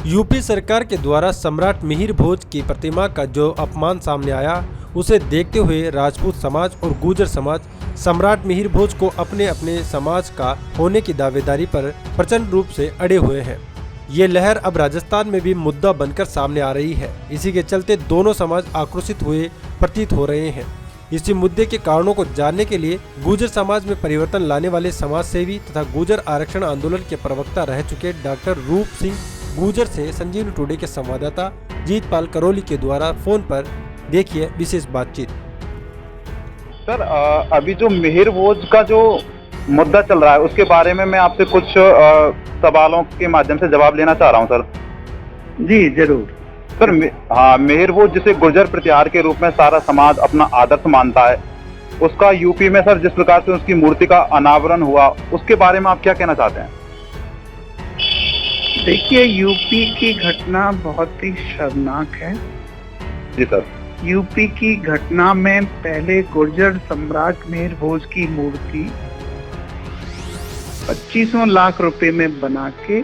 UP सरकार के द्वारा सम्राट मिहिर भोज की प्रतिमा का जो अपमान सामने आया, उसे देखते हुए राजपूत समाज और गुर्जर समाज सम्राट मिहिर भोज को अपने अपने समाज का होने की दावेदारी पर प्रचंड रूप से अड़े हुए हैं। ये लहर अब राजस्थान में भी मुद्दा बनकर सामने आ रही है। इसी के चलते दोनों समाज आक्रोशित हुए प्रतीत हो रहे हैं। इसी मुद्दे के कारणों को जानने के लिए गुर्जर समाज में परिवर्तन लाने वाले समाज सेवी तथा गुर्जर आरक्षण आंदोलन के प्रवक्ता रह चुके डॉक्टर रूप सिंह गुर्जर से संजीवनी टुडे के संवाददाता जीतपाल करौली के द्वारा फोन पर देखिए विशेष बातचीत। सर, अभी जो मिहिर भोज का जो मुद्दा चल रहा है उसके बारे में मैं आपसे कुछ सवालों के माध्यम से जवाब लेना चाह रहा हूं सर। जी जरूर सर, हाँ, मिहिर भोज जिसे गुर्जर प्रतिहार के रूप में सारा समाज अपना आदर्श मानता है, उसका यूपी में सर जिस प्रकार से उसकी मूर्ति का अनावरण हुआ, उसके बारे में आप क्या कहना चाहते हैं? देखिए, यूपी की घटना बहुत ही शर्मनाक है। जी सर। यूपी की घटना में पहले गुर्जर सम्राट मिहिर भोज की मूर्ति 25 लाख रुपए में बना के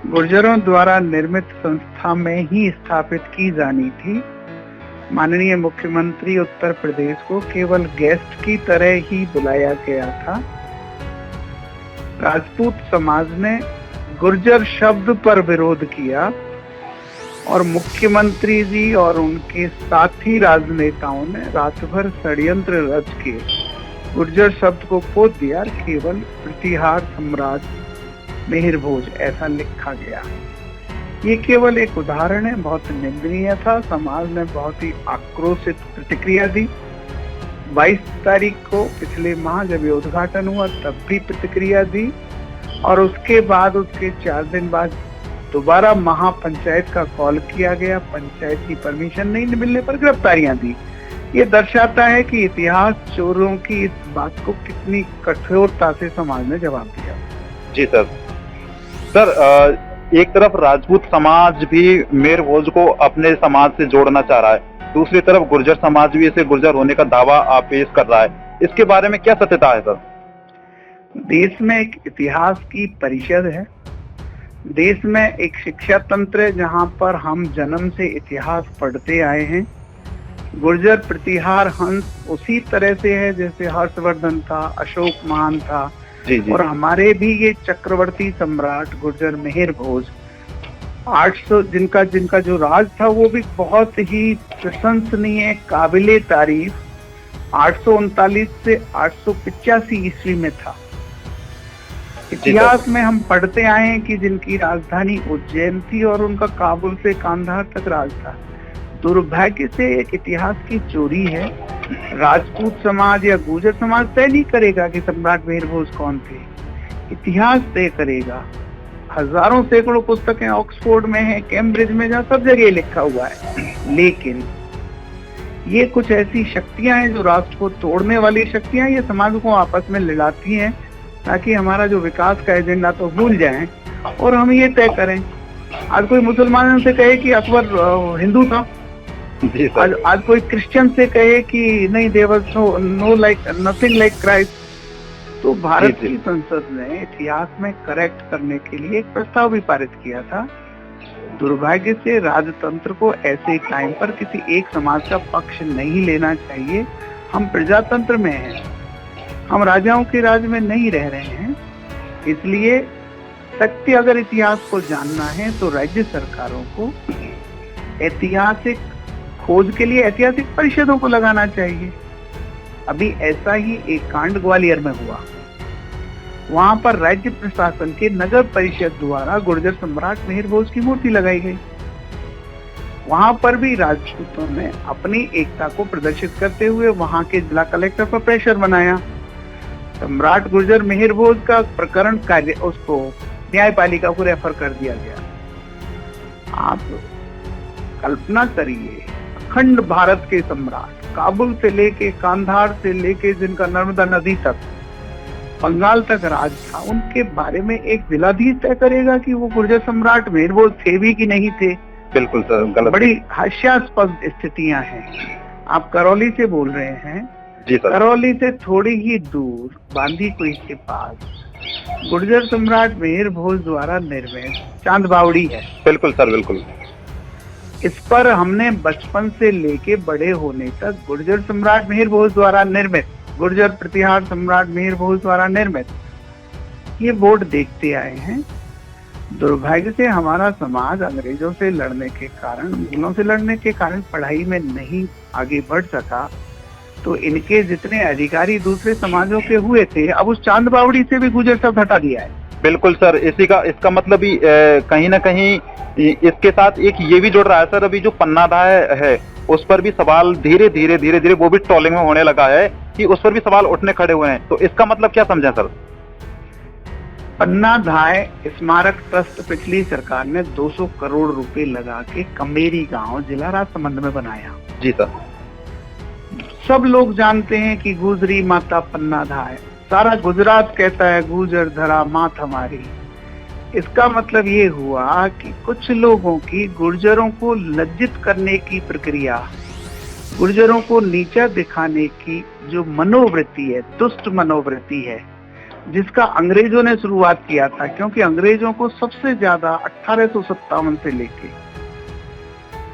गुर्जरों द्वारा निर्मित संस्था में ही स्थापित की जानी थी। माननीय मुख्यमंत्री उत्तर प्रदेश को केवल गेस्ट की तरह ही बुलाया गया था। राजपूत समाज ने गुर्जर शब्द पर विरोध किया और मुख्यमंत्री जी और उनके साथी राजनेताओं ने रात भर षड्यंत्र रच के गुर्जर शब्द को खोद दिया। केवल प्रतिहार सम्राट मिहिर भोज ऐसा लिखा गया। ये केवल एक उदाहरण है, बहुत निंदनीय था। समाज ने बहुत ही आक्रोशित प्रतिक्रिया दी। 22 तारीख को पिछले माह जब ये उद्घाटन हुआ तब भी प्रतिक्रिया दी और उसके बाद उसके 4 दिन बाद दोबारा महापंचायत का कॉल किया गया। पंचायत की परमिशन नहीं मिलने पर गिरफ्तारियां दी। ये दर्शाता है कि इतिहास चोरों की इस बात को कितनी कठोरता से समाज ने जवाब दिया। जी सर। सर, एक तरफ राजपूत समाज भी मिहिर भोज को अपने समाज से जोड़ना चाह रहा है, दूसरी तरफ गुर्जर समाज भी इसे गुर्जर होने का दावा पेश कर रहा है। इसके बारे में क्या सत्यता है सर? देश में एक इतिहास की परिषद है, देश में एक शिक्षा तंत्र है जहां पर हम जन्म से इतिहास पढ़ते आए हैं। गुर्जर प्रतिहार हंस उसी तरह से है जैसे हर्षवर्धन था, अशोक महान था। जी जी। और हमारे भी ये चक्रवर्ती सम्राट गुर्जर मिहिर भोज 800 जिनका जो राज था वो भी बहुत ही प्रशंसनीय, काबिले तारीफ 839 से 885 ईस्वी में था। इतिहास में हम पढ़ते आए हैं कि जिनकी राजधानी उज्जैन थी और उनका काबुल से कांधार तक राज था। दुर्भाग्य से एक इतिहास की चोरी है। राजपूत समाज या गुर्जर समाज तय नहीं करेगा कि सम्राट मिहिर भोज कौन थे, इतिहास तय करेगा। हजारों सैकड़ों पुस्तकें ऑक्सफोर्ड में हैं, कैम्ब्रिज में, जहाँ सब जगह लिखा हुआ है। लेकिन ये कुछ ऐसी शक्तियां हैं जो राष्ट्र को तोड़ने वाली शक्तियां, ये समाज को आपस में लड़ाती हैं ताकि हमारा जो विकास का एजेंडा तो भूल जाएं और हम ये तय करें। आज कोई मुसलमानों से कहे कि अकबर हिंदू था, आज कोई क्रिश्चियन से कहे कि नहीं, there was no like nothing like Christ. तो भारत की संसद ने इतिहास में करेक्ट करने के लिए एक प्रस्ताव भी पारित किया था। दुर्भाग्य से राजतंत्र को ऐसे टाइम पर किसी एक समाज का पक्ष नहीं लेना चाहिए। हम प्रजातंत्र में हैं, हम राजाओं के राज में नहीं रह रहे हैं। इसलिए सत्य अगर इतिहास को जानना है तो राज्य सरकारों को ऐतिहासिक खोज के लिए ऐतिहासिक परिषदों को लगाना चाहिए। अभी ऐसा ही एक कांड ग्वालियर में हुआ। वहां पर राज्य प्रशासन के नगर परिषद द्वारा गुर्जर सम्राट मिहिर भोज की मूर्ति लगाई गई। वहां पर भी राजपूतों ने अपनी एकता को प्रदर्शित करते हुए वहां के जिला कलेक्टर पर प्रेशर बनाया। सम्राट गुर्जर मिहिर भोज का प्रकरण कार्य उसको न्यायपालिका को रेफर कर दिया गया। आप कल्पना करिए, अखंड भारत के सम्राट, काबुल से लेके कांधार से लेके जिनका नर्मदा नदी तक, बंगाल तक राज था, उनके बारे में एक जिलाधीश तय करेगा कि वो गुर्जर सम्राट मिहिर भोज थे भी कि नहीं थे। बिल्कुल सर, गलत। बड़ी हास्यास्पद स्थितियां हैं। आप करौली से बोल रहे हैं। जी सर। करौली से थोड़ी ही दूर बांदीकुई के पास गुर्जर सम्राट मिहिर भोज द्वारा निर्मित चांद बावड़ी है। बिल्कुल सर, बिल्कुल। इस पर हमने बचपन से लेके बड़े होने तक गुर्जर सम्राट मिहिर भोज द्वारा निर्मित, गुर्जर प्रतिहार सम्राट मिहिर भोज द्वारा निर्मित ये बोर्ड देखते आए हैं। दुर्भाग्य से हमारा समाज अंग्रेजों से लड़ने के कारण, मुगलों से लड़ने के कारण पढ़ाई में नहीं आगे बढ़ सका, तो इनके जितने अधिकारी दूसरे समाजों के हुए थे, अब उस चांद बावड़ी से भी गुर्जर शब्द हटा दिया है। बिल्कुल सर, इसका मतलब भी कहीं ना कहीं इसके साथ एक ये भी जुड़ रहा है सर, अभी जो पन्नाधाय है उस पर भी सवाल धीरे धीरे वो भी ट्रोलिंग में होने लगा है कि उस पर भी सवाल उठने खड़े हुए हैं, तो इसका मतलब क्या समझें सर? पन्नाधाय स्मारक ट्रस्ट पिछली सरकार ने 200 करोड़ रुपए लगा के कमेरी गांव जिला राजसमंद में बनाया। जी सर। सब लोग जानते हैं कि गुजरी माता पन्नाधाय, सारा गुजरात कहता है गुजर धरा मात हमारी। इसका मतलब ये हुआ कि कुछ लोगों की गुर्जरों को लज्जित करने की प्रक्रिया, गुर्जरों को नीचा दिखाने की जो मनोवृत्ति है, दुष्ट मनोवृत्ति है, जिसका अंग्रेजों ने शुरुआत किया था। क्योंकि अंग्रेजों को सबसे ज्यादा 1857 से लेके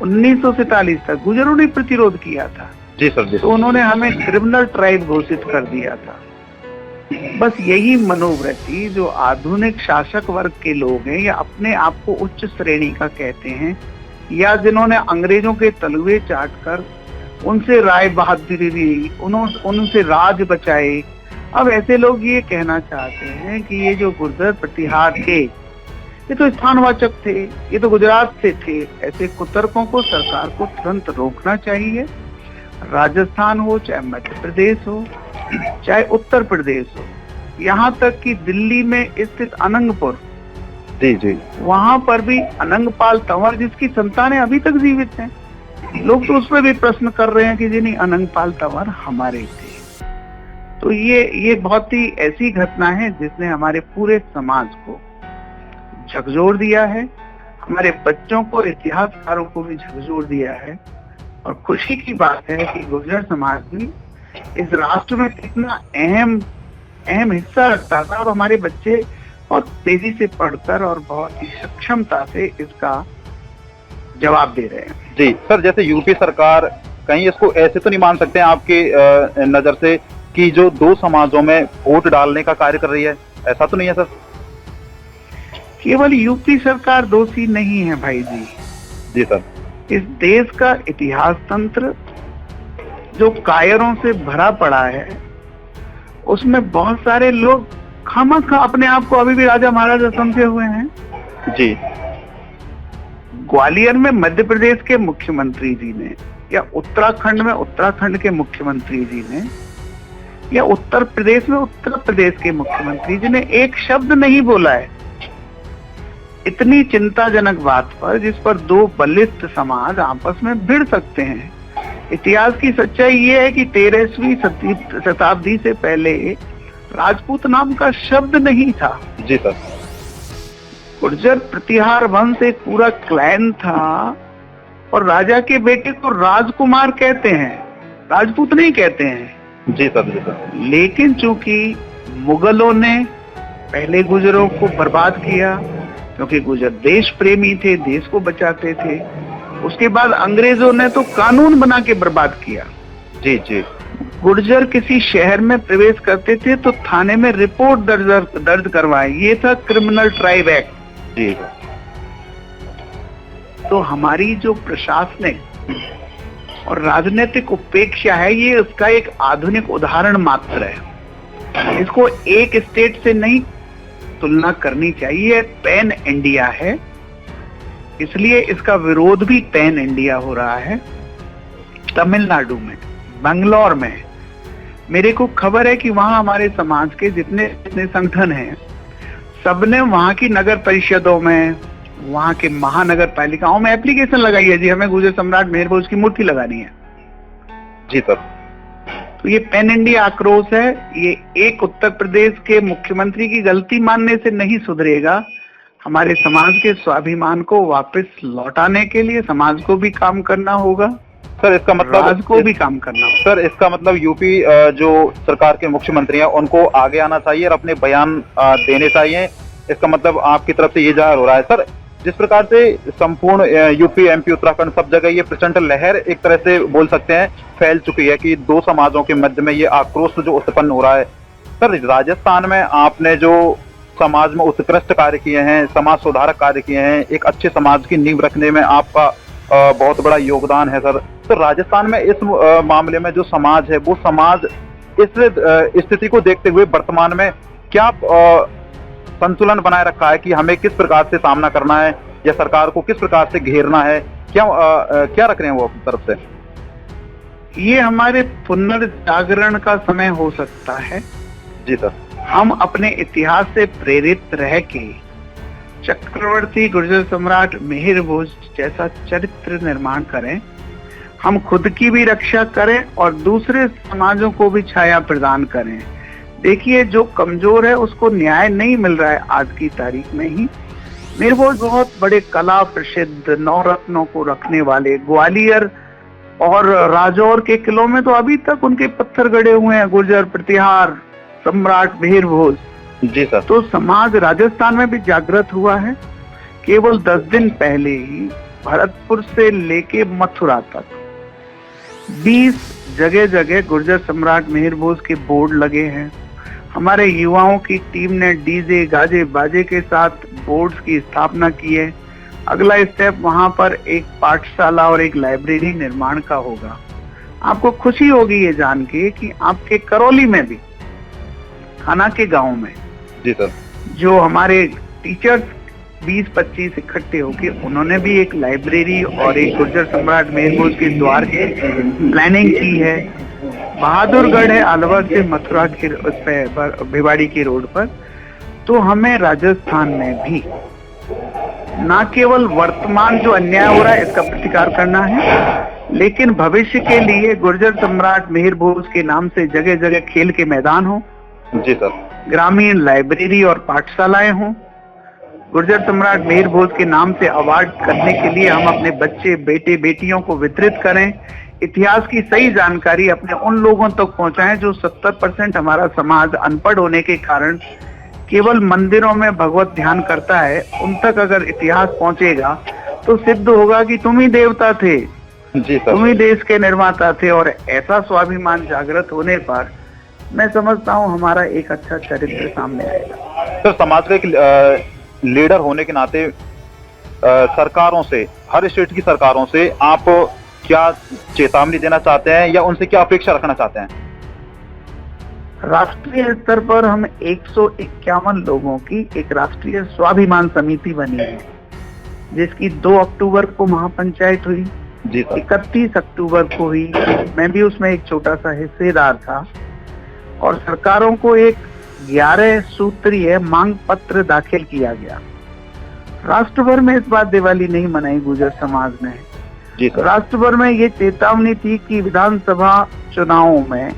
1947 तक गुर्जरों ने प्रतिरोध किया था। जी सर, जी। तो उन्होंने हमें क्रिमिनल ट्राइब घोषित कर दिया था। बस यही मनोवृत्ति जो आधुनिक शासक वर्ग के लोग हैं या अपने आप को उच्च श्रेणी का कहते हैं, या जिन्होंने अंग्रेजों के तलवे चाटकर उनसे राय बहादुरी ली, उनसे राज बचाए, अब ऐसे लोग ये कहना चाहते हैं कि ये जो गुर्जर प्रतिहार थे ये तो स्थानवाचक थे, ये तो गुजरात से थे। ऐसे कुतर्कों को सरकार को तुरंत रोकना चाहिए। राजस्थान हो, चाहे मध्य प्रदेश हो, चाहे उत्तर प्रदेश हो, यहाँ तक कि दिल्ली में स्थित अनंगपुर, जी, वहां पर भी अनंगपाल तंवर जिसकी संतानें अभी तक जीवित हैं, लोग तो उस पर भी प्रश्न कर रहे हैं कि जी नहीं, अनंगपाल तंवर हमारे थे। तो ये बहुत ही ऐसी घटना है जिसने हमारे पूरे समाज को झकझोर दिया है, हमारे बच्चों को, इतिहासकारों को भी झकझोर दिया है। और खुशी की बात है कि गुर्जर समाज भी इस राष्ट्र में कितना अहम हिस्सा रखता था। अब हमारे बच्चे बहुत तेजी से पढ़कर और बहुत ही सक्षमता से इसका जवाब दे रहे हैं। जी सर, जैसे यूपी सरकार कहीं इसको ऐसे तो नहीं मान सकते हैं आपके नजर से कि जो दो समाजों में वोट डालने का कार्य कर रही है, ऐसा तो नहीं है सर? केवल यूपी सरकार दोषी नहीं है भाई जी। जी सर। इस देश का इतिहास तंत्र जो कायरों से भरा पड़ा है, उसमें बहुत सारे लोग खामखा अपने आप को अभी भी राजा महाराजा समझे हुए हैं। जी। ग्वालियर में मध्य प्रदेश के मुख्यमंत्री जी ने, या उत्तराखंड में उत्तराखंड के मुख्यमंत्री जी ने, या उत्तर प्रदेश में उत्तर प्रदेश के मुख्यमंत्री जी ने एक शब्द नहीं बोला है इतनी चिंताजनक बात पर, जिस पर दो बलिष्ठ समाज आपस में भिड़ सकते हैं। इतिहास की सच्चाई ये है कि 13वीं शताब्दी से पहले राजपूत नाम का शब्द नहीं था। जी सर। गुर्जर प्रतिहार वंश एक पूरा क्लैन था और राजा के बेटे को राजकुमार कहते हैं, राजपूत नहीं कहते हैं। जी सर, जी सर। लेकिन चूंकि मुगलों ने पहले गुर्जरों को बर्बाद किया, क्योंकि गुर्जर देश प्रेमी थे, देश को बचाते थे, उसके बाद अंग्रेजों ने तो कानून बना के बर्बाद किया। जी जी। गुर्जर किसी शहर में प्रवेश करते थे तो थाने में रिपोर्ट दर्ज करवाए, ये था क्रिमिनल ट्राइब एक्ट। जी। तो हमारी जो प्रशासनिक और राजनीतिक उपेक्षा है, ये उसका एक आधुनिक उदाहरण मात्र है। इसको एक स्टेट से नहीं तुलना करनी चाहिए, पैन इंडिया है, इसलिए इसका विरोध भी पैन इंडिया हो रहा है। तमिलनाडु में, बेंगलोर में मेरे को खबर है कि वहां हमारे समाज के जितने संगठन हैं, सबने वहां की नगर परिषदों में, वहां के महानगर पालिकाओं में एप्लीकेशन लगाई है, जी हमें गुर्जर सम्राट मिहिर भोज की मूर्ति लगानी है। जी सर। तो ये पैन इंडिया आक्रोश है, ये एक उत्तर प्रदेश के मुख्यमंत्री की गलती मानने से नहीं सुधरेगा। हमारे समाज के स्वाभिमान को वापस लौटाने के लिए समाज को भी काम करना होगा। सर इसका मतलब राज को भी काम करना होगा। सर इसका मतलब यूपी जो सरकार के मुख्यमंत्री हैं उनको आगे आना चाहिए और अपने बयान देने चाहिए। इसका मतलब आपकी तरफ से ये जाहिर हो रहा है। सर जिस प्रकार से संपूर्ण यूपी एमपी उत्तराखंड सब जगह ये प्रचंड लहर एक तरह से बोल सकते हैं फैल चुकी है कि दो समाजों के मध्य में ये आक्रोश जो उत्पन्न हो रहा है। सर राजस्थान में आपने जो समाज में उत्कृष्ट कार्य किए हैं, समाज सुधारक कार्य किए हैं, एक अच्छे समाज की नींव रखने में आपका बहुत बड़ा योगदान है सर। तो राजस्थान में इस मामले में जो समाज है वो समाज इस स्थिति को देखते हुए वर्तमान में क्या संतुलन बनाए रखा है कि हमें किस प्रकार से सामना करना है या सरकार को किस प्रकार से घेरना है, क्या रख रहे हैं वो अपनी तरफ से? ये हमारे पुनर्जागरण का समय हो सकता है। जी सर। हम अपने इतिहास से प्रेरित रह के चक्रवर्ती गुर्जर सम्राट मिहिर भोज जैसा चरित्र निर्माण करें, हम खुद की भी रक्षा करें और दूसरे समाजों को भी छाया प्रदान करें। देखिए जो कमजोर है उसको न्याय नहीं मिल रहा है आज की तारीख में ही। मिहिर भोज बहुत बड़े कला प्रसिद्ध 9 रत्नों को रखने वाले, ग्वालियर और राजौर के किलों में तो अभी तक उनके पत्थर गड़े हुए हैं, गुर्जर प्रतिहार सम्राट मिहिर भोज। जी सर। तो समाज राजस्थान में भी जागृत हुआ है। केवल 10 दिन पहले ही भरतपुर से लेके मथुरा तक 20 जगह जगह गुर्जर सम्राट मिहिर भोज के बोर्ड लगे हैं। हमारे युवाओं की टीम ने डीजे गाजे बाजे के साथ बोर्ड्स की स्थापना की है। अगला स्टेप वहां पर एक पाठशाला और एक लाइब्रेरी निर्माण का होगा। आपको खुशी होगी ये जान के कि आपके करौली में भी, खाना के गांव में, जी सर, जो हमारे टीचर्स 20-25 इकट्ठे होके उन्होंने भी एक लाइब्रेरी और एक गुर्जर सम्राट मिहिर भोज के द्वार की प्लानिंग की है। बहादुरगढ़ है अलवर से मथुरा के उस पे भिवाड़ी के रोड पर। तो हमें राजस्थान में भी न केवल वर्तमान जो अन्याय हो रहा है इसका प्रतिकार करना है, लेकिन भविष्य के लिए गुर्जर सम्राट मिहिर भोज के नाम से जगह जगह खेल के मैदान हो, जी सर, ग्रामीण लाइब्रेरी और पाठशालाएं हों। गुर्जर सम्राट मिहिर भोज के नाम से अवार्ड करने के लिए हम अपने बच्चे बेटे बेटियों को वितरित करें। इतिहास की सही जानकारी अपने उन लोगों तक पहुंचाएं जो 70% हमारा समाज अनपढ़ होने के कारण केवल मंदिरों में भगवत ध्यान करता है। उन तक अगर इतिहास पहुंचेगा तो सिद्ध होगा कि तुम ही देवता थे, जी सर, तुम ही देश के निर्माता थे। और ऐसा स्वाभिमान जागृत होने पर मैं समझता हूँ हमारा एक अच्छा चरित्र सामने आएगा। सर समाज का एक लीडर होने के नाते सरकारों से, हर स्टेट की सरकारों से आप क्या चेतावनी देना चाहते हैं या उनसे क्या अपेक्षा रखना चाहते हैं? राष्ट्रीय स्तर पर हम 151 लोगों की एक राष्ट्रीय स्वाभिमान समिति बनी है, जिसकी 2 अक्टूबर को महापंचायत हुई, जी सर, 31 अक्टूबर को हुई। मैं भी उसमें एक छोटा सा हिस्सेदार था। और सरकारों को एक 11 सूत्रीय मांग पत्र दाखिल किया गया। राष्ट्र भर में इस बार दिवाली नहीं मनाई गुर्जर समाज ने। जी सर, राष्ट्र भर में ये चेतावनी थी कि विधानसभा चुनावों में,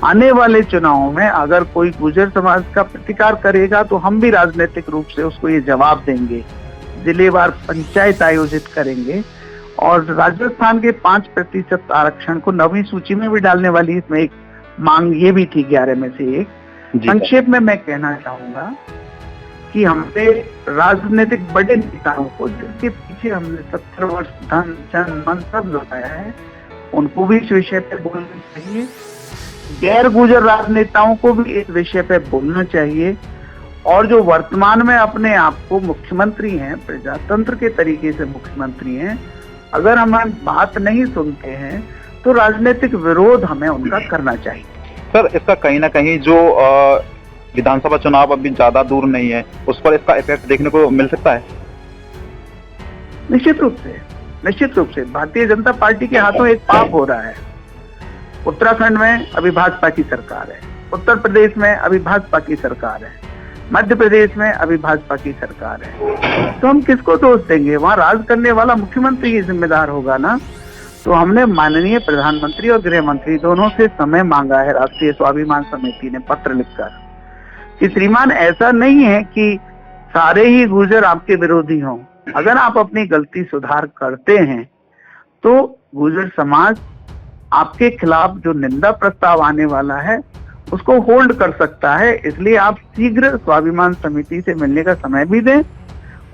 आने वाले चुनावों में अगर कोई गुर्जर समाज का प्रतिकार करेगा तो हम भी राजनीतिक रूप से उसको ये जवाब देंगे। जिलेवार पंचायत आयोजित करेंगे और राजस्थान के 5% आरक्षण को 9वीं सूची में भी डालने वाली इसमें एक मांग ये भी थी 11 में से एक। संक्षेप में मैं कहना चाहूंगा कि हमने राजनीतिक बड़े नेताओं को, जिसके पीछे हमने 70 वर्ष धन जन मन सब लगाया है, उनको भी इस विषय पे बोलना चाहिए। गैर गुर्जर राजनेताओं को भी इस विषय पे बोलना चाहिए। और जो वर्तमान में अपने आप को मुख्यमंत्री हैं, प्रजातंत्र के तरीके से मुख्यमंत्री हैं, अगर हम बात नहीं सुनते हैं तो राजनीतिक विरोध हमें उनका करना चाहिए। सर इसका कहीं ना कहीं जो विधानसभा चुनाव अभी ज्यादा दूर नहीं है, उस पर इसका इफेक्ट देखने को मिल सकता है? निश्चित रूप से भारतीय जनता पार्टी के हाथों एक पाप हो रहा है। उत्तराखंड में अभी भाजपा की सरकार है, उत्तर प्रदेश में अभी भाजपा की सरकार है, मध्य प्रदेश में अभी भाजपा की सरकार है। तो हम किसको दोष देंगे? वहां राज करने वाला मुख्यमंत्री ही जिम्मेदार होगा ना। तो हमने माननीय प्रधानमंत्री और गृह मंत्री दोनों से समय मांगा है राष्ट्रीय स्वाभिमान समिति ने पत्र लिखकर कि श्रीमान ऐसा नहीं है कि सारे ही गुर्जर आपके विरोधी हों। अगर आप अपनी गलती सुधार करते हैं तो गुर्जर समाज आपके खिलाफ जो निंदा प्रस्ताव आने वाला है उसको होल्ड कर सकता है। इसलिए आप शीघ्र स्वाभिमान समिति से मिलने का समय भी दें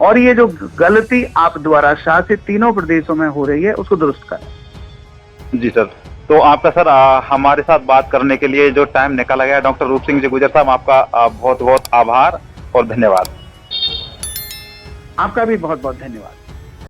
और ये जो गलती आप द्वारा शासित तीनों प्रदेशों में हो रही है उसको दुरुस्त करें। जी सर, तो आपका सर हमारे साथ बात करने के लिए जो टाइम निकाला गया, डॉक्टर रूप सिंह जी गुर्जर साहब, आपका बहुत बहुत आभार और धन्यवाद। आपका भी बहुत बहुत धन्यवाद।